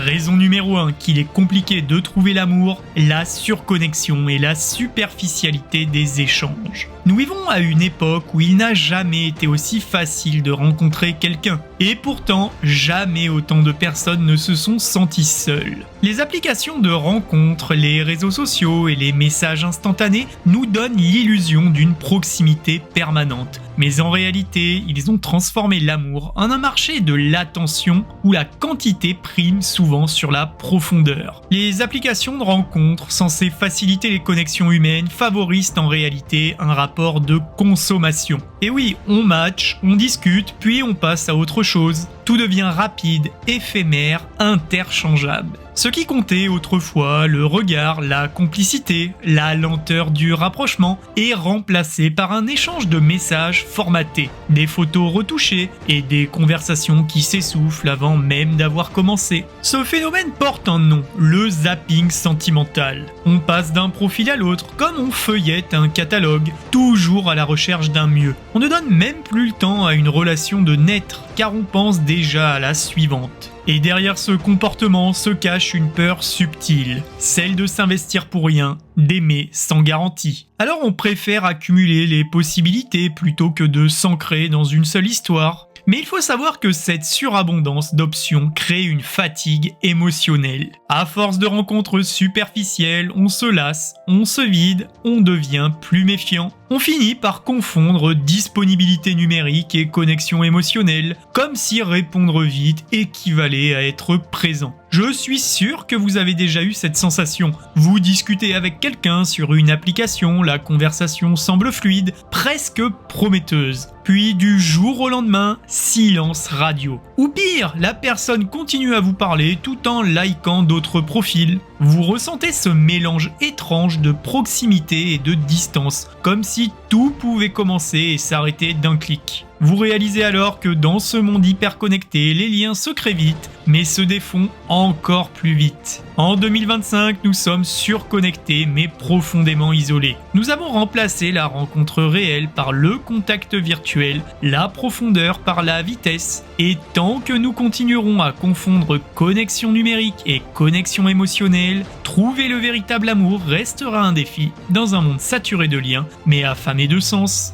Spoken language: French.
Raison numéro 1 qu'il est compliqué de trouver l'amour, la surconnexion et la superficialité des échanges. Nous vivons à une époque où il n'a jamais été aussi facile de rencontrer quelqu'un. Et pourtant, jamais autant de personnes ne se sont senties seules. Les applications de rencontres, les réseaux sociaux et les messages instantanés nous donnent l'illusion d'une proximité permanente. Mais en réalité, ils ont transformé l'amour en un marché de l'attention où la quantité prime souvent sur la profondeur. Les applications de rencontres censées faciliter les connexions humaines favorisent en réalité un rapport de consommation. Et oui, on match, on discute, puis on passe à autre chose. Tout devient rapide, éphémère, interchangeable. Ce qui comptait autrefois, le regard, la complicité, la lenteur du rapprochement, est remplacé par un échange de messages formatés, des photos retouchées et des conversations qui s'essoufflent avant même d'avoir commencé. Ce phénomène porte un nom, le zapping sentimental. On passe d'un profil à l'autre comme on feuillette un catalogue, toujours à la recherche d'un mieux. On ne donne même plus le temps à une relation de naître, car on pense déjà à la suivante. Et derrière ce comportement se cache une peur subtile, celle de s'investir pour rien, d'aimer sans garantie. Alors on préfère accumuler les possibilités plutôt que de s'ancrer dans une seule histoire. Mais il faut savoir que cette surabondance d'options crée une fatigue émotionnelle. À force de rencontres superficielles, on se lasse, on se vide, on devient plus méfiant. On finit par confondre disponibilité numérique et connexion émotionnelle, comme si répondre vite équivalait à être présent. Je suis sûr que vous avez déjà eu cette sensation. Vous discutez avec quelqu'un sur une application, la conversation semble fluide, presque prometteuse. Puis du jour au lendemain, silence radio. Ou pire, la personne continue à vous parler tout en likant d'autres profils. Vous ressentez ce mélange étrange de proximité et de distance, comme si tout pouvait commencer et s'arrêter d'un clic. Vous réalisez alors que dans ce monde hyper connecté, les liens se créent vite, mais se défont encore plus vite. En 2025, nous sommes surconnectés mais profondément isolés. Nous avons remplacé la rencontre réelle par le contact virtuel, la profondeur par la vitesse. Et tant que nous continuerons à confondre connexion numérique et connexion émotionnelle, trouver le véritable amour restera un défi dans un monde saturé de liens mais affamé de sens.